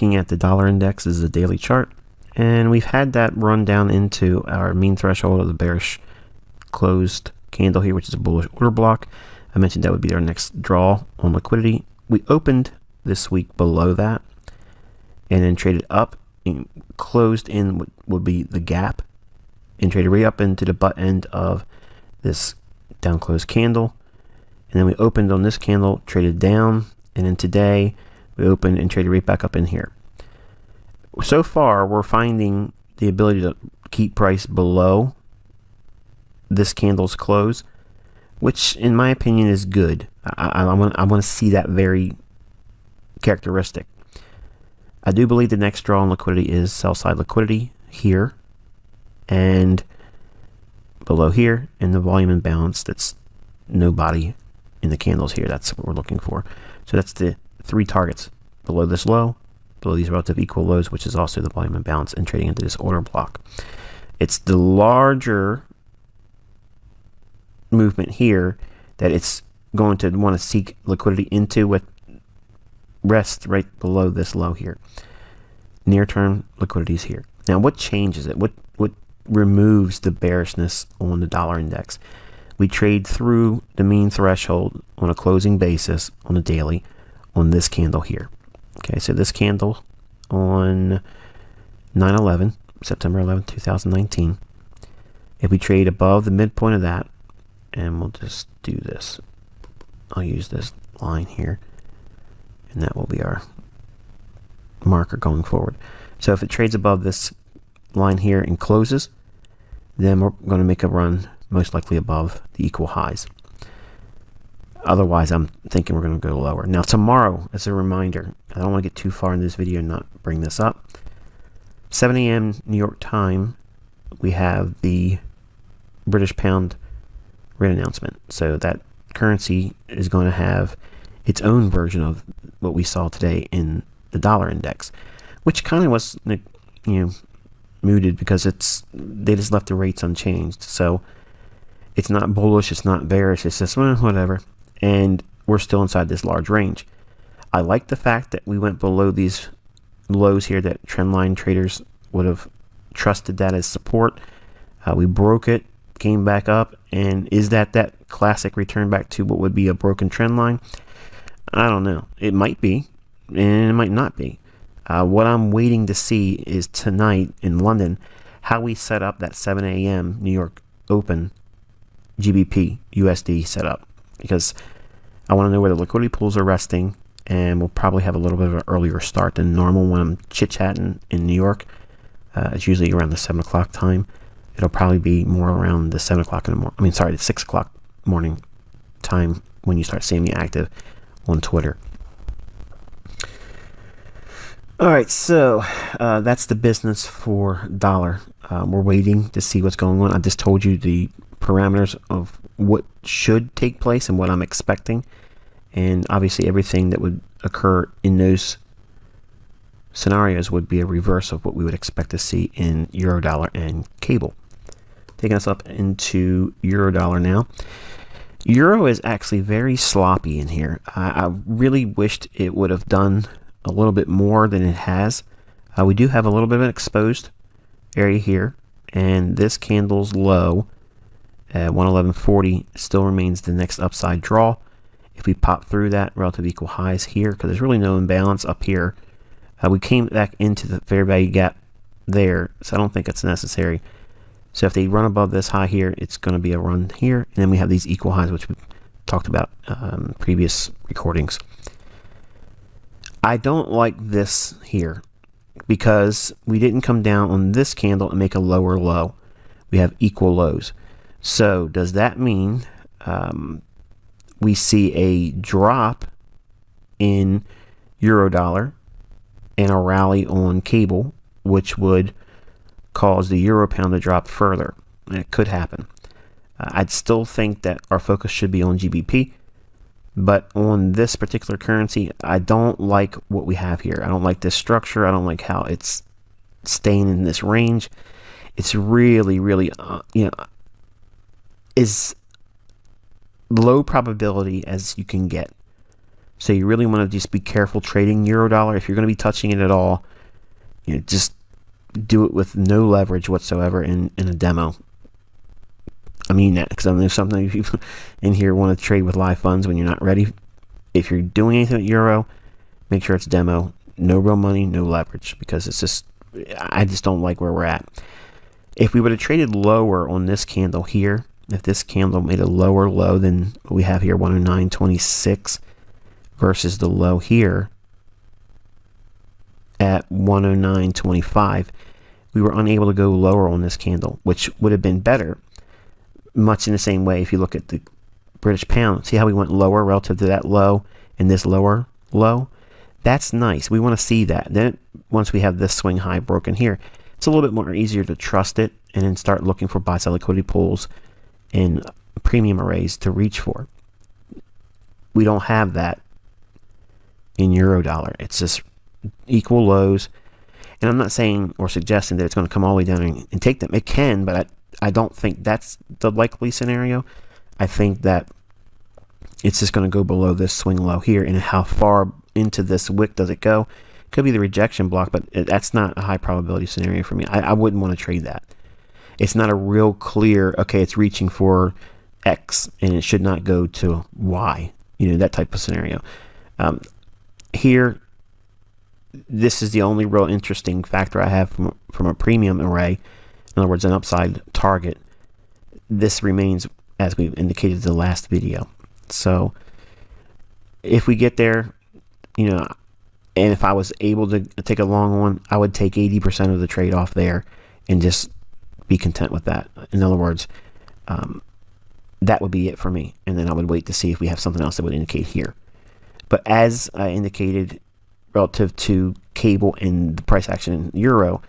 looking at the dollar index. This is a daily chart, and we've had that run down into our mean threshold of the bearish closed candle here, which is a bullish order block. I mentioned that would be our next draw on liquidity. We opened this week below that and then traded up and closed in what would be the gap and traded right up into the butt end of this down closed candle. And then we opened on this candle, traded down, and then today we opened and traded right back up in here. So far, we're finding the ability to keep price below this candle's close, which in my opinion is good. I want to see that very characteristic. I do believe the next draw on liquidity is sell side liquidity here and below here, and the volume imbalance that's nobody in the candles here. That's what we're looking for. So that's the three targets: below this low, below these relative equal lows, which is also the volume imbalance, and trading into this order block. It's the larger movement here that it's going to want to seek liquidity into, what rests right below this low here. Near term liquidity is here. Now what changes it? What removes the bearishness on the dollar index? We trade through the mean threshold on a closing basis on a daily on this candle here. Okay, so this candle on 9/11, September 11, 2019, if we trade above the midpoint of that, and we'll just do this, I'll use this line here, and that will be our marker going forward. So if it trades above this line here and closes, then we're going to make a run most likely above the equal highs. Otherwise, I'm thinking we're going to go lower. Now tomorrow, as a reminder, I don't want to get too far in this video and not bring this up. 7 a.m. New York time, we have the British pound rate announcement. So that currency is going to have its own version of what we saw today in the dollar index, which kind of was, mooted because they just left the rates unchanged. So it's not bullish, it's not bearish, it's just whatever. And we're still inside this large range. I like the fact that we went below these lows here that trendline traders would have trusted that as support. We broke it, came back up, and is that classic return back to what would be a broken trend line? I don't know. It might be, and it might not be. What I'm waiting to see is tonight in London how we set up that 7 a.m. New York Open GBP USD setup, because I want to know where the liquidity pools are resting, and we'll probably have a little bit of an earlier start than normal when I'm chit-chatting in New York. It's usually around the 7 o'clock time. It'll probably be more around the 7 o'clock in the morning. The 6 o'clock morning time when you start seeing me active on Twitter. All right, so that's the business for dollar. We're waiting to see what's going on. I just told you the parameters of what should take place and what I'm expecting, and obviously everything that would occur in those scenarios would be a reverse of what we would expect to see in euro dollar and cable. Taking us up into euro dollar now. Euro is actually very sloppy in here. I really wished it would have done a little bit more than it has. We do have a little bit of an exposed area here, and this candle's low at 111.40 still remains the next upside draw. If we pop through that, relative equal highs here, because there's really no imbalance up here. We came back into the fair value gap there, so I don't think it's necessary. So if they run above this high here, it's going to be a run here, and then we have these equal highs, which we talked about in previous recordings. I don't like this here because we didn't come down on this candle and make a lower low. We have equal lows. So does that mean we see a drop in euro dollar and a rally on cable, which would cause the euro pound to drop further? It could happen. I'd still think that our focus should be on GBP, but on this particular currency, I don't like what we have here. I don't like this structure. I don't like how it's staying in this range. It's really, really, is low probability as you can get So you really want to just be careful trading euro dollar. If you're going to be touching it at all, just do it with no leverage whatsoever in a demo. I mean that because I know something people in here want to trade with live funds when you're not ready. If you're doing anything with euro, make sure it's demo. No real money, no leverage, because I just don't like where we're at. If we would have traded lower on this candle here, if this candle made a lower low than what we have here, 109.26, versus the low here at 109.25, we were unable to go lower on this candle, which would have been better. Much in the same way, if you look at the British pound, see how we went lower relative to that low and this lower low? That's nice. We want to see that. Then once we have this swing high broken here, it's a little bit more easier to trust it and then start looking for buy sell liquidity pools and premium arrays to reach for. We don't have that in euro dollar. It's just equal lows. And I'm not saying or suggesting that it's going to come all the way down and take them. It can, but I don't think that's the likely scenario. I think that it's just going to go below this swing low here. And how far into this wick does it go? Could be the rejection block, but that's not a high probability scenario for me. I wouldn't want to trade that. It's not a real clear, okay, it's reaching for X and it should not go to Y. That type of scenario. Here, this is the only real interesting factor I have from a premium array. In other words, an upside target. This remains as we've indicated in the last video. So if we get there, and if I was able to take a long one, I would take 80% of the trade off there and just be content with that. In other words, that would be it for me. And then I would wait to see if we have something else that would indicate here. But as I indicated relative to cable and the price action in euro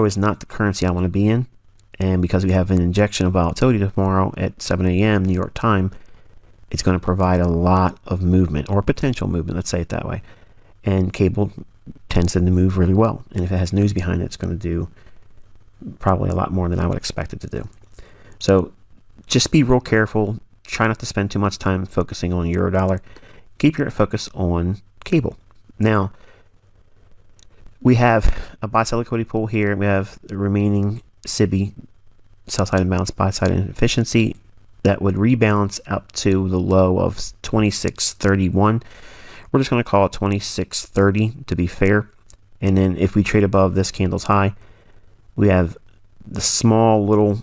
is not the currency I want to be in. And because we have an injection of volatility tomorrow at 7 a.m. New York time, it's going to provide a lot of movement, or potential movement, let's say it that way. And cable tends to move really well. And if it has news behind it, it's going to do probably a lot more than I would expect it to do. So just be real careful. Try not to spend too much time focusing on euro dollar. Keep your focus on cable. Now, we have a buy sell liquidity pool here. We have the remaining SIBI, sell side imbalance, buy side inefficiency, that would rebalance up to the low of 26.31. We're just going to call it 26.30 to be fair. And then if we trade above this candle's high, we have the small little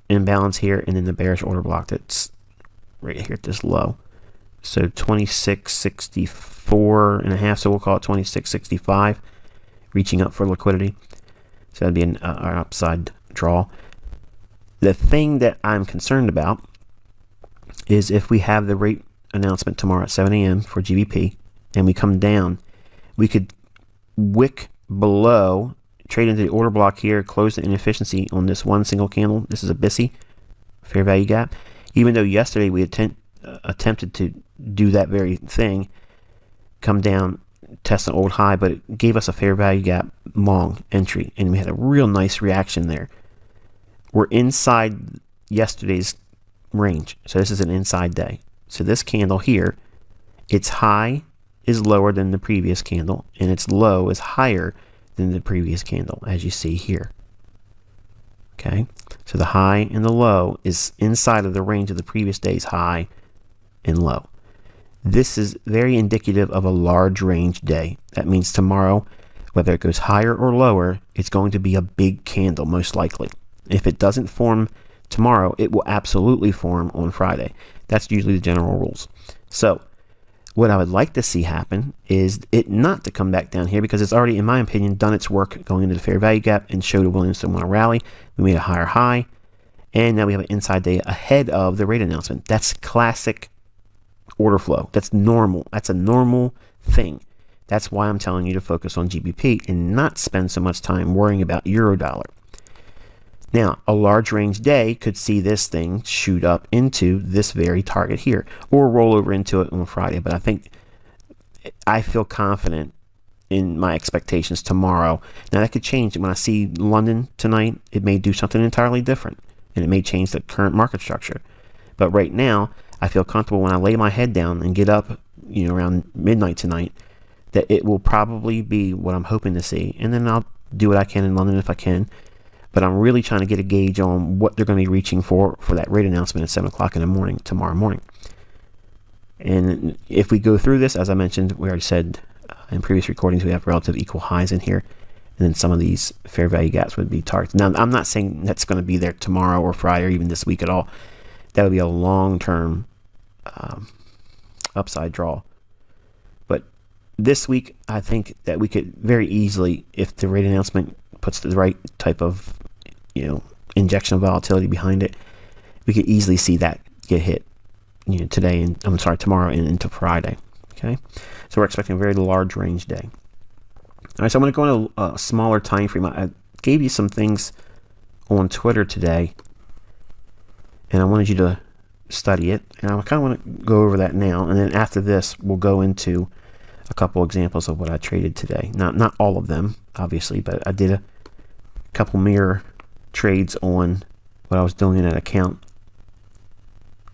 imbalance here, and then the bearish order block that's right here at this low. So 26.64 and a half, so we'll call it 26.65, reaching up for liquidity. So that'd be an upside draw. The thing that I'm concerned about is if we have the rate announcement tomorrow at 7 a.m. for GBP and we come down, we could wick below, trade into the order block here, close the inefficiency on this one single candle. This is a BISI, fair value gap. Even though yesterday we attempted to do that very thing, come down, test an old high, but it gave us a fair value gap long entry, and we had a real nice reaction there. We're inside yesterday's range, so this is an inside day. So this candle here, its high is lower than the previous candle, and its low is higher than the previous candle, as you see here. Okay, so the high and the low is inside of the range of the previous day's high and low. This is very indicative of a large range day. That means tomorrow, whether it goes higher or lower, it's going to be a big candle, most likely. If it doesn't form tomorrow, it will absolutely form on Friday. That's usually the general rules. So what I would like to see happen is it not to come back down here, because it's already, in my opinion, done its work going into the fair value gap and showed a willingness to want to rally. We made a higher high, and now we have an inside day ahead of the rate announcement. That's classic order flow. That's normal. That's a normal thing. That's why I'm telling you to focus on GBP and not spend so much time worrying about euro dollar. Now, a large range day could see this thing shoot up into this very target here, or roll over into it on Friday. But I feel confident in my expectations tomorrow. Now, that could change. When I see London tonight, it may do something entirely different, and it may change the current market structure. But right now, I feel comfortable when I lay my head down and get up, around midnight tonight, that it will probably be what I'm hoping to see. And then I'll do what I can in London if I can. But I'm really trying to get a gauge on what they're going to be reaching for that rate announcement at 7 o'clock in the morning, tomorrow morning. And if we go through this, as I mentioned, we already said in previous recordings, we have relative equal highs in here. And then some of these fair value gaps would be targets. Now, I'm not saying that's going to be there tomorrow or Friday or even this week at all. That would be a long-term upside draw. But this week, I think that we could very easily, if the rate announcement puts the right type of injection of volatility behind it, we could easily see that get hit today, and tomorrow and into Friday. Okay, so we're expecting a very large range day. All right, so I'm going to go into a smaller time frame. I gave you some things on Twitter today, and I wanted you to study it, and I kind of want to go over that now, and then after this we'll go into a couple examples of what I traded today. Not all of them, obviously, but I did a couple mirror trades on what I was doing in that account,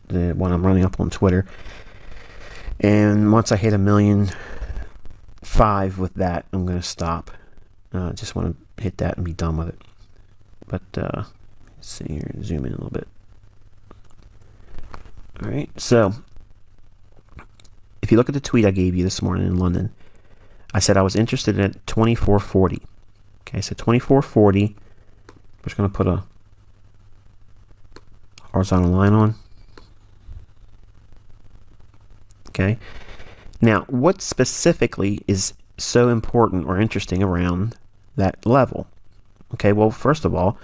the one I'm running up on Twitter. And once I hit 1.5 million with that, I'm going to stop. Just want to hit that and be done with it. But let's see here, zoom in a little bit. All right, so if you look at the tweet I gave you this morning in London, I said I was interested in 24.40. Okay, so 24.40. I'm just going to put a horizontal line on. Okay. Now, what specifically is so important or interesting around that level? Okay, well, first of all,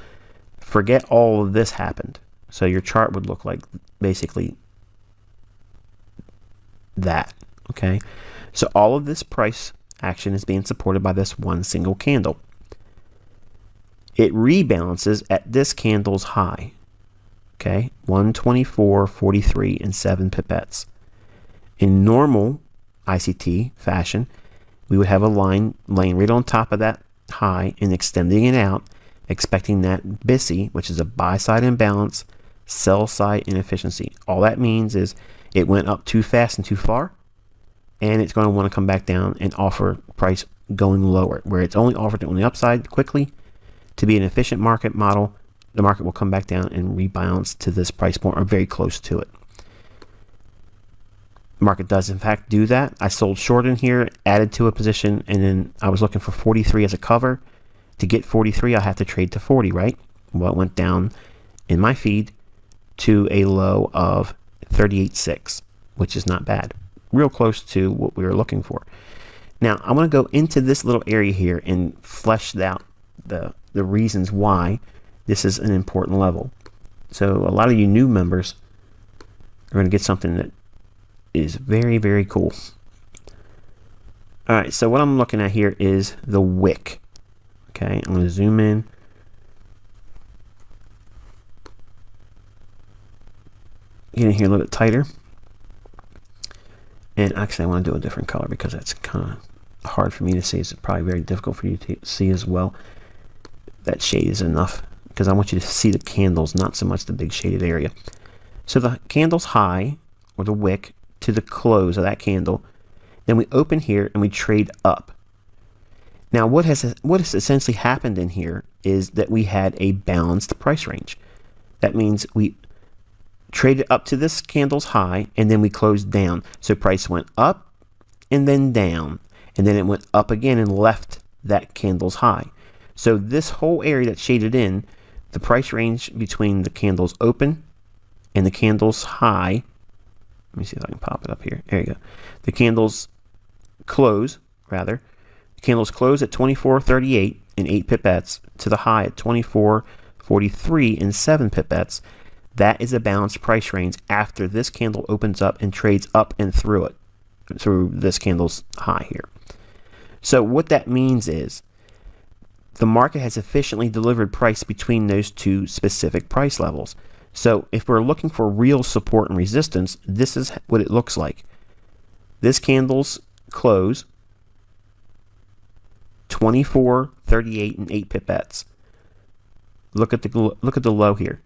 forget all of this happened. So your chart would look like basically that. Okay, so all of this price action is being supported by this one single candle. It rebalances at this candle's high. Okay, 124.43 and 7 pipettes. In normal ICT fashion, we would have a line laying right on top of that high and extending it out, expecting that BISI, which is a buy side imbalance, sell side inefficiency. All that means is it went up too fast and too far, and it's going to want to come back down and offer price going lower, where it's only offered on the upside quickly. To be an efficient market model, the market will come back down and rebalance to this price point or very close to it. The market does in fact do that. I sold short in here, added to a position, and then I was looking for 43 as a cover. To get 43, I have to trade to 40, right? Well, it went down in my feed to a low of 38.6, which is not bad. Real close to what we were looking for. Now, I want to go into this little area here and flesh out the reasons why this is an important level. So a lot of you new members are going to get something that is very, very cool. All right, so what I'm looking at here is the wick. Okay, I'm going to zoom in. Get in here a little bit tighter. And actually, I want to do a different color because that's kind of hard for me to see. It's probably very difficult for you to see as well. That shade is enough because I want you to see the candles, not so much the big shaded area. So the candle's high, or the wick, to the close of that candle. Then we open here and we trade up. Now what has essentially happened in here is that we had a balanced price range. That means we traded up to this candle's high and then we closed down. So price went up and then down, and then it went up again and left that candle's high. So this whole area that's shaded in, the price range between the candle's open and the candle's high, let me see if I can pop it up here. There you go. The candles close, rather. The candles close at 24.38 and 8 pipettes to the high at 24.43 and 7 pipettes. That is a balanced price range after this candle opens up and trades up and through it, through this candle's high here. So what that means is the market has efficiently delivered price between those two specific price levels. So if we're looking for real support and resistance, this is what it looks like. This candle's close, 24.38 and 8 pipettes. Look at the low here,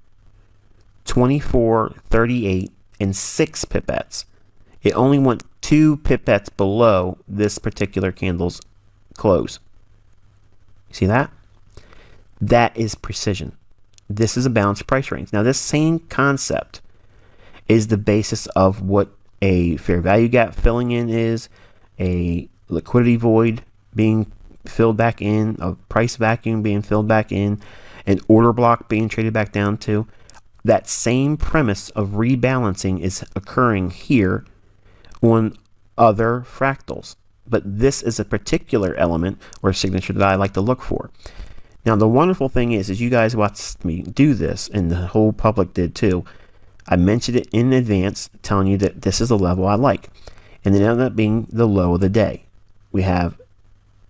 24.38 and 6 pipettes. It only went 2 pipettes below this particular candle's close. See that? That is precision. This is a balanced price range. Now, this same concept is the basis of what a fair value gap filling in is, a liquidity void being filled back in, a price vacuum being filled back in, an order block being traded back down to. That same premise of rebalancing is occurring here on other fractals. But this is a particular element or signature that I like to look for. Now, the wonderful thing is you guys watched me do this, and the whole public did too. I mentioned it in advance, telling you that this is the level I like. And it ended up being the low of the day. We have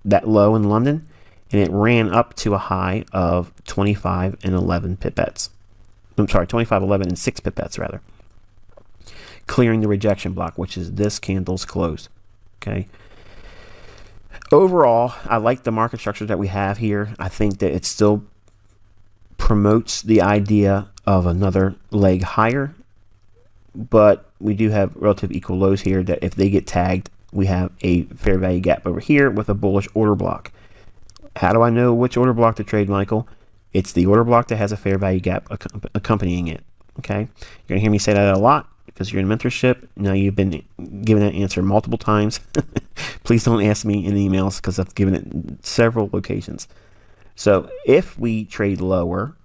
that low in London, and it ran up to a high of 25 and 11 pipettes. I'm sorry, 25, 11, and 6 pipettes, rather. Clearing the rejection block, which is this candle's close. Okay. Overall, I like the market structure that we have here. I think that it still promotes the idea of another leg higher, but we do have relative equal lows here that if they get tagged, we have a fair value gap over here with a bullish order block. How do I know which order block to trade, Michael? It's the order block that has a fair value gap accompanying it. Okay, you're gonna hear me say that a lot because you're in mentorship. Now you've been given that answer multiple times. Please don't ask me in emails because I've given it several locations. So if we trade lower,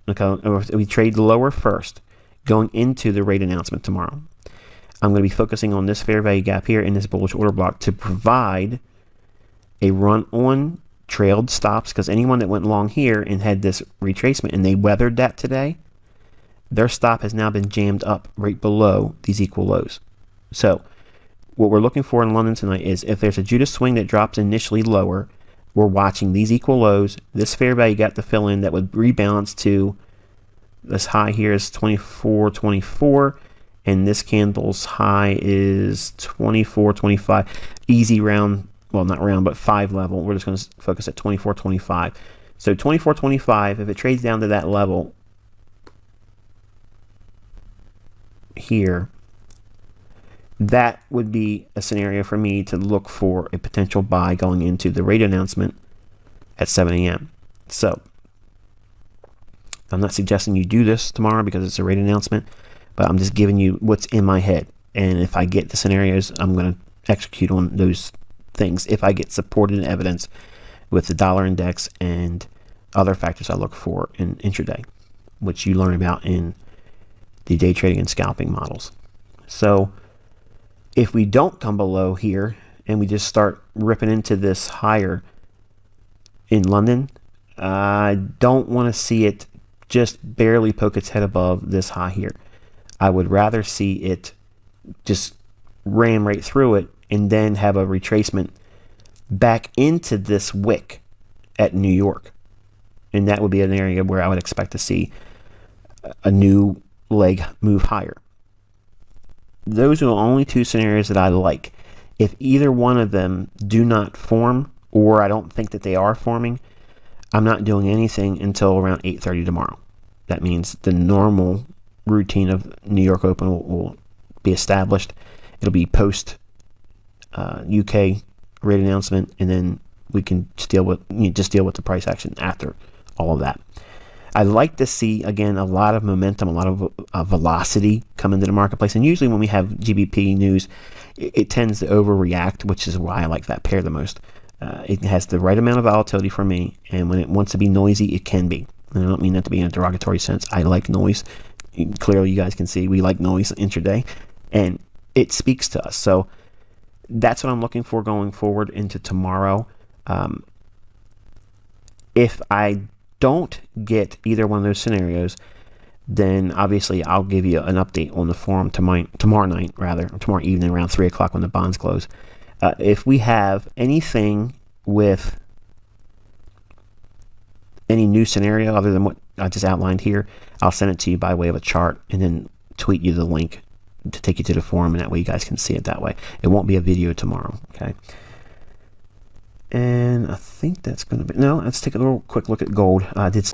okay, or if we trade lower first, going into the rate announcement tomorrow, I'm going to be focusing on this fair value gap here in this bullish order block to provide a run on trailed stops, because anyone that went long here and had this retracement and they weathered that today, their stop has now been jammed up right below these equal lows. So what we're looking for in London tonight is if there's a Judas swing that drops initially lower, we're watching these equal lows, this fair value gap to fill in that would rebalance to this high here is 24.24, and this candle's high is 24.25. Easy round, well, not round, but 5 level. We're just going to focus at 24.25. So 24.25, if it trades down to that level here, that would be a scenario for me to look for a potential buy going into the rate announcement at 7 a.m. So I'm not suggesting you do this tomorrow because it's a rate announcement, but I'm just giving you what's in my head. And if I get the scenarios, I'm going to execute on those things if I get supported evidence with the dollar index and other factors I look for in intraday, which you learn about in the day trading and scalping models. So if we don't come below here and we just start ripping into this higher in London, I don't want to see it just barely poke its head above this high here. I would rather see it just ram right through it and then have a retracement back into this wick at New York. And that would be an area where I would expect to see a new leg move higher. Those are the only two scenarios that I like. If either one of them do not form, or I don't think that they are forming, I'm not doing anything until around 8:30 tomorrow. That means the normal routine of New York Open will be established. It'll be post UK rate announcement, and then we can just deal with the price action after all of that. I like to see, again, a lot of momentum, a lot of velocity come into the marketplace. And usually when we have GBP news, it tends to overreact, which is why I like that pair the most. It has the right amount of volatility for me, and when it wants to be noisy, it can be. And I don't mean that to be in a derogatory sense. I like noise. Clearly, you guys can see we like noise intraday, and it speaks to us. So that's what I'm looking for going forward into tomorrow. If I don't get either one of those scenarios, then obviously I'll give you an update on the forum tomorrow evening around 3 o'clock when the bonds close. If we have anything with any new scenario other than what I just outlined here, I'll send it to you by way of a chart and then tweet you the link to take you to the forum, and that way you guys can see it that way. It won't be a video tomorrow, okay? And I think that's going to be... No, let's take a little quick look at gold. I did...